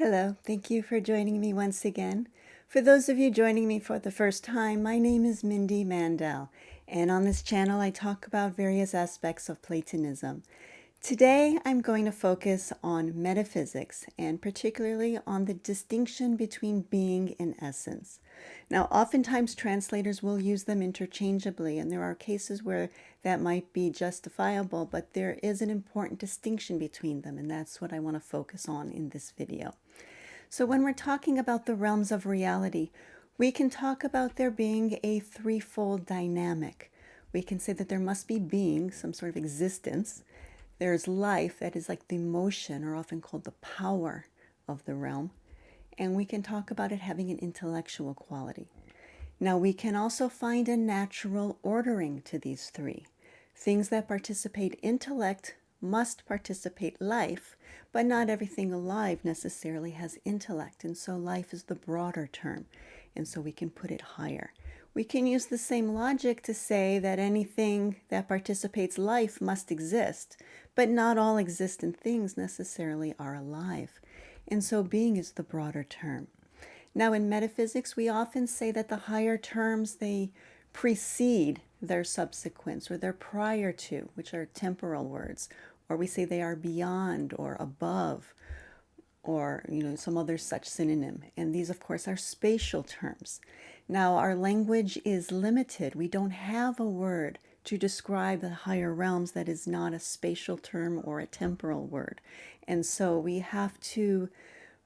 Hello, thank you for joining me once again. For those of you joining me for the first time, my name is Mindy Mandell, and on this channel I talk about various aspects of Platonism. Today I'm going to focus on metaphysics, and particularly on the distinction between being and essence. Now, oftentimes translators will use them interchangeably, and there are cases where that might be justifiable, but there is an important distinction between them, and that's what I want to focus on in this video. So when we're talking about the realms of reality, we can talk about there being a threefold dynamic. We can say that there must be being, some sort of existence. There's life, that is like the motion, or often called the power of the realm. And we can talk about it having an intellectual quality. Now, we can also find a natural ordering to these three. Things that participate intellect must participate life, but not everything alive necessarily has intellect, and so life is the broader term, and so we can put it higher. We can use the same logic to say that anything that participates life must exist, but not all existent things necessarily are alive, and so being is the broader term. Now, in metaphysics, we often say that the higher terms, they precede their subsequents, or they're prior to, which are temporal words, or we say they are beyond or above, or some other such synonym. And these, of course, are spatial terms. Now, our language is limited. We don't have a word to describe the higher realms that is not a spatial term or a temporal word. And so we have to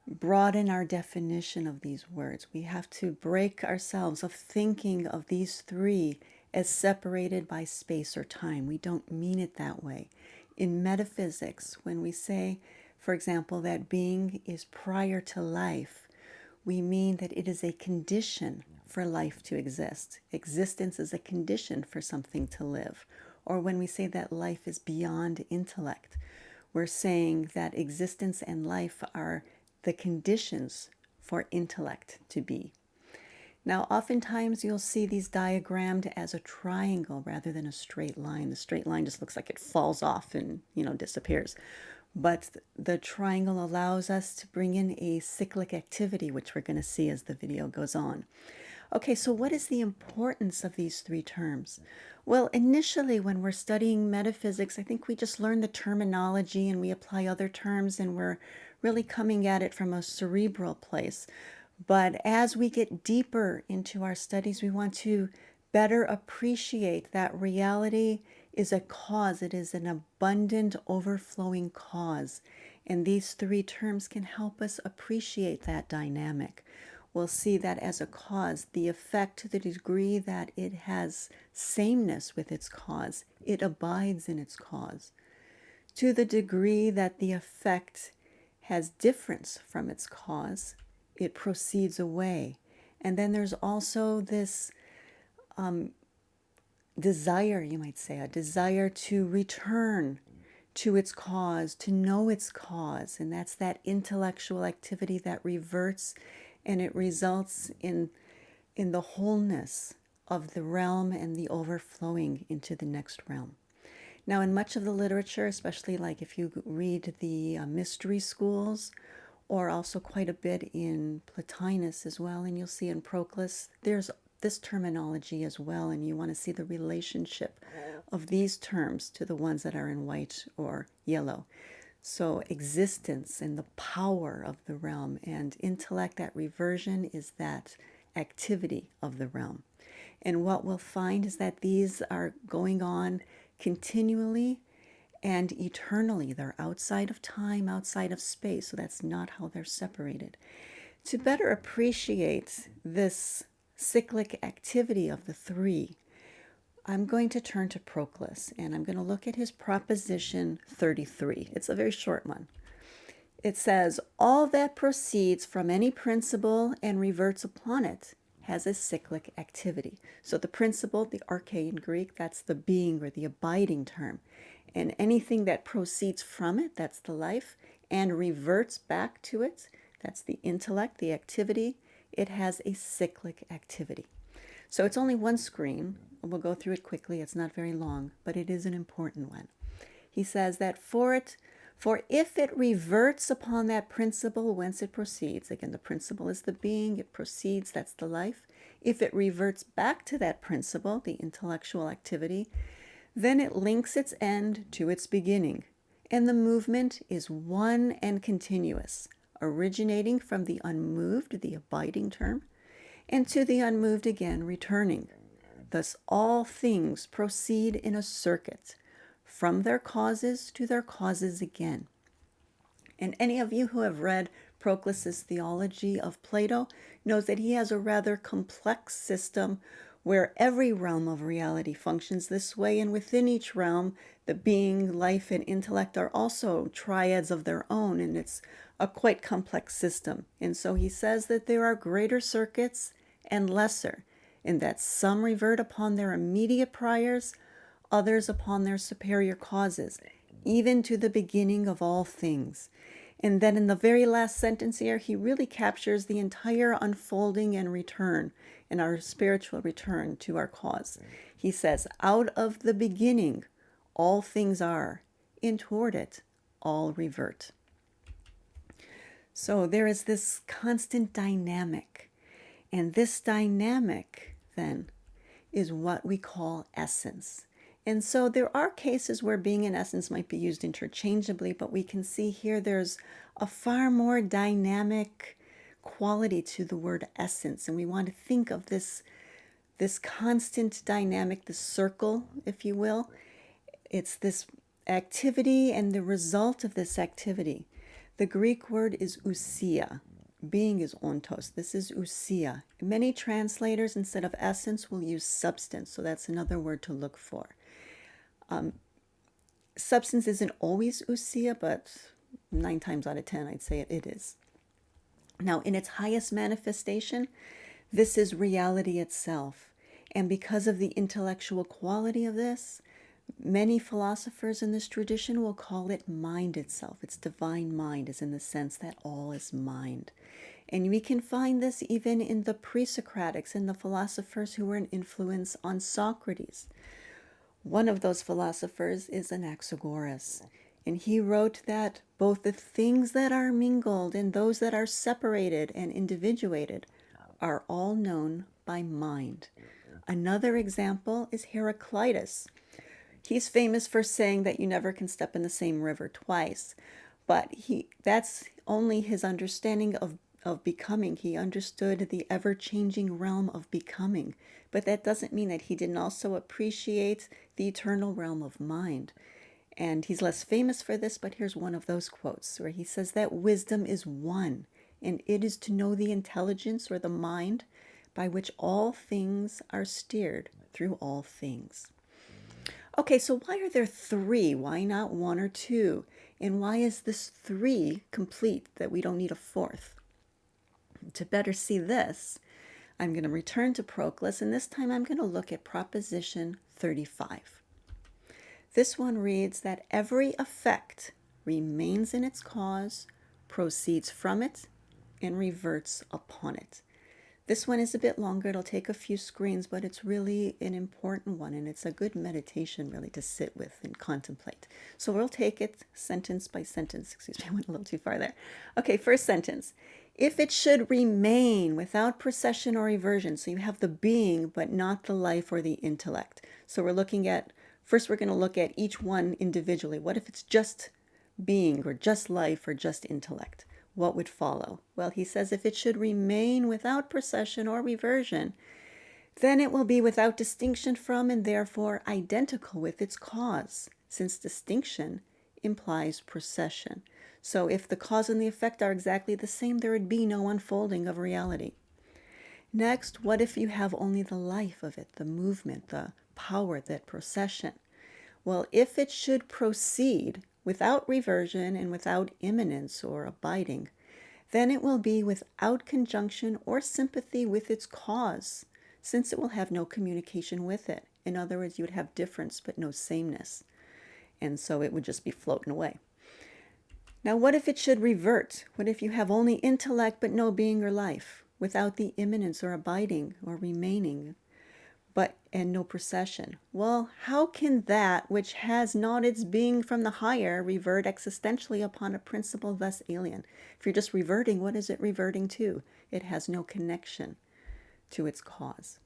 broaden our definition of these words. We have to break ourselves of thinking of these three as separated by space or time. We don't mean it that way. In metaphysics, when we say, for example, that being is prior to life, we mean that it is a condition for life to exist. Existence is a condition for something to live. Or when we say that life is beyond intellect, we're saying that existence and life are the conditions for intellect to be. Now, oftentimes you'll see these diagrammed as a triangle rather than a straight line. The straight line just looks like it falls off and, disappears. But the triangle allows us to bring in a cyclic activity, which we're going to see as the video goes on. Okay, so what is the importance of these three terms? Well, initially when we're studying metaphysics, I think we just learn the terminology and we apply other terms, and we're really coming at it from a cerebral place. But as we get deeper into our studies, we want to better appreciate that reality is a cause. It is an abundant, overflowing cause. And these three terms can help us appreciate that dynamic. We'll see that as a cause, the effect, to the degree that it has sameness with its cause, it abides in its cause. To the degree that the effect has difference from its cause, it proceeds away. And then there's also this desire, you might say, a desire to return to its cause, to know its cause. And that's that intellectual activity that reverts, and it results in the wholeness of the realm and the overflowing into the next realm. Now, in much of the literature, especially like if you read the mystery schools, or also quite a bit in Plotinus as well, and you'll see in Proclus, there's this terminology as well, and you want to see the relationship of these terms to the ones that are in white or yellow. So existence and the power of the realm, and intellect, that reversion is that activity of the realm. And what we'll find is that these are going on continually and eternally. They're outside of time, outside of space, so that's not how they're separated. To better appreciate this cyclic activity of the three, I'm going to turn to Proclus, and I'm going to look at his proposition 33. It's a very short one. It says, all that proceeds from any principle and reverts upon it has a cyclic activity. So the principle, the arche in Greek, that's the being or the abiding term. And anything that proceeds from it, that's the life, and reverts back to it, that's the intellect, the activity, it has a cyclic activity. So it's only one screen. We'll go through it quickly. It's not very long, but it is an important one. He says that for For if it reverts upon that principle whence it proceeds, again, the principle is the being, it proceeds, that's the life. If it reverts back to that principle, the intellectual activity, then it links its end to its beginning, and the movement is one and continuous, originating from the unmoved, the abiding term, and to the unmoved again returning. Thus all things proceed in a circuit, from their causes to their causes again. And any of you who have read Proclus's theology of Plato knows that he has a rather complex system where every realm of reality functions this way, and within each realm, the being, life, and intellect are also triads of their own, and it's a quite complex system. And so he says that there are greater circuits and lesser, and that some revert upon their immediate priors, others upon their superior causes, even to the beginning of all things. And then in the very last sentence here, he really captures the entire unfolding and return, and our spiritual return to our cause. He says, out of the beginning, all things are, and toward it, all revert. So there is this constant dynamic, and this dynamic, then, is what we call essence. And so there are cases where being and essence might be used interchangeably, but we can see here there's a far more dynamic quality to the word essence. And we want to think of this constant dynamic, the circle, if you will. It's this activity and the result of this activity. The Greek word is ousia. Being is ontos. This is ousia. Many translators, instead of essence, will use substance. So that's another word to look for. Substance isn't always ousia, but 9 times out of 10, I'd say it is. Now, in its highest manifestation, this is reality itself. And because of the intellectual quality of this, many philosophers in this tradition will call it mind itself. It's divine mind, as in the sense that all is mind. And we can find this even in the pre-Socratics and the philosophers who were an influence on Socrates. One of those philosophers is Anaxagoras, and he wrote that both the things that are mingled and those that are separated and individuated are all known by mind. Another example is Heraclitus. He's famous for saying that you never can step in the same river twice, but that's only his understanding of becoming. He understood the ever-changing realm of becoming, but that doesn't mean that he didn't also appreciate the eternal realm of mind. And he's less famous for this, but here's one of those quotes where he says that wisdom is one, and it is to know the intelligence or the mind by which all things are steered through all things. Okay, so why are there 3? Why not 1 or 2? And why is this 3 complete, that we don't need a 4th? To better see this, I'm going to return to Proclus, and this time I'm going to look at Proposition 35. This one reads that every effect remains in its cause, proceeds from it, and reverts upon it. This one is a bit longer. It'll take a few screens, but it's really an important one, and it's a good meditation really to sit with and contemplate. So we'll take it sentence by sentence. Excuse me, I went a little too far there. Okay, first sentence. If it should remain without procession or reversion, so you have the being, but not the life or the intellect. So we're looking at, first we're going to look at each one individually. What if it's just being or just life or just intellect? What would follow? Well, he says if it should remain without procession or reversion, then it will be without distinction from and therefore identical with its cause, since distinction implies procession. So if the cause and the effect are exactly the same, there would be no unfolding of reality. Next, what if you have only the life of it, the movement, the power, that procession? Well, if it should proceed without reversion and without immanence or abiding, then it will be without conjunction or sympathy with its cause, since it will have no communication with it. In other words, you would have difference but no sameness, and so it would just be floating away. Now, what if it should revert? What if you have only intellect but no being or life, without the immanence or abiding or remaining? But and no procession. Well, how can that which has not its being from the higher revert existentially upon a principle thus alien? If you're just reverting, what is it reverting to? It has no connection to its cause.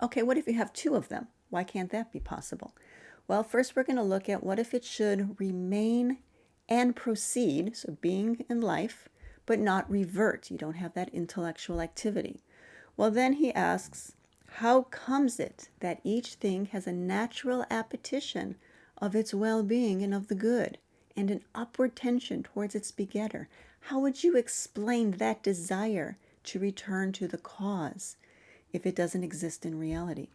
Okay, what if you have two of them? Why can't that be possible? Well, first we're going to look at what if it should remain and proceed, so being in life, but not revert. You don't have that intellectual activity. Well, then he asks, how comes it that each thing has a natural appetition of its well-being and of the good, and an upward tension towards its begetter? How would you explain that desire to return to the cause if it doesn't exist in reality?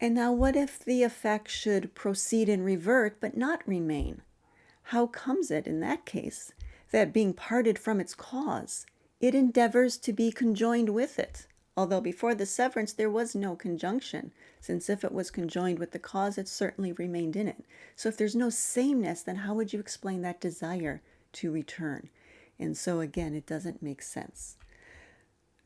And now what if the effect should proceed and revert but not remain? How comes it in that case that being parted from its cause, it endeavors to be conjoined with it? Although before the severance there was no conjunction, since if it was conjoined with the cause, it certainly remained in it. So if there's no sameness, then how would you explain that desire to return? And so again, it doesn't make sense.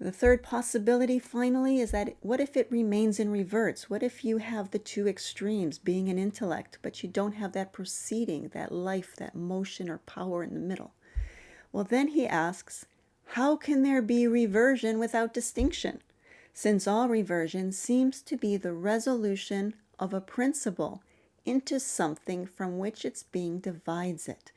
The third possibility, finally, is that what if it remains and reverts? What if you have the two extremes, being an intellect, but you don't have that proceeding, that life, that motion or power in the middle? Well, then he asks, how can there be reversion without distinction, since all reversion seems to be the resolution of a principle into something from which its being divides it?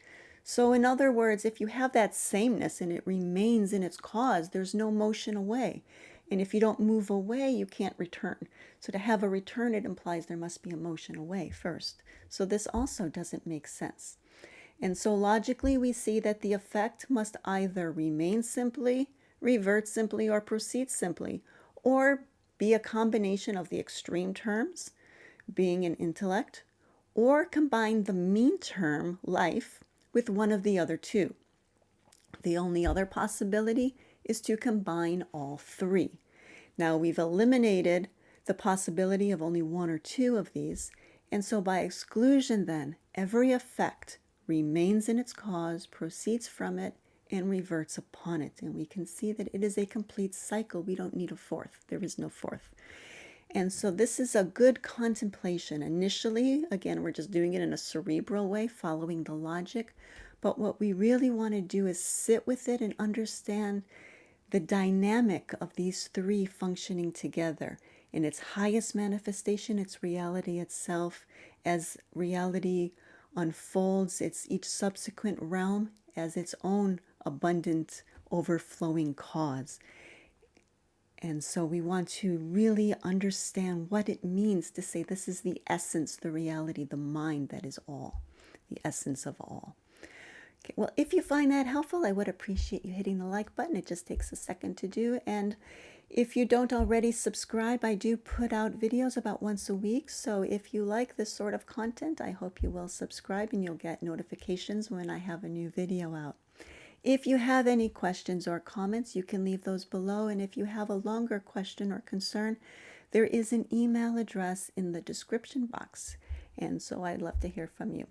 So in other words, if you have that sameness and it remains in its cause, there's no motion away. And if you don't move away, you can't return. So to have a return, it implies there must be a motion away first. So this also doesn't make sense. And so logically, we see that the effect must either remain simply, revert simply, or proceed simply, or be a combination of the extreme terms, being an intellect, or combine the mean term, life, with one of the other two. The only other possibility is to combine all three. Now we've eliminated the possibility of only one or two of these, and so by exclusion then, every effect remains in its cause, proceeds from it, and reverts upon it. And we can see that it is a complete cycle. We don't need a fourth. There is no fourth. And so this is a good contemplation. Initially, again, we're just doing it in a cerebral way, following the logic. But what we really want to do is sit with it and understand the dynamic of these three functioning together. In its highest manifestation, it's reality itself. As reality unfolds, it's each subsequent realm as its own abundant, overflowing cause. And so we want to really understand what it means to say this is the essence, the reality, the mind that is all, the essence of all. Okay, well, if you find that helpful, I would appreciate you hitting the like button. It just takes a second to do. And if you don't already subscribe, I do put out videos about once a week. So if you like this sort of content, I hope you will subscribe and you'll get notifications when I have a new video out. If you have any questions or comments, you can leave those below. And if you have a longer question or concern, there is an email address in the description box. And so I'd love to hear from you.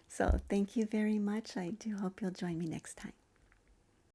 So thank you very much. I do hope you'll join me next time.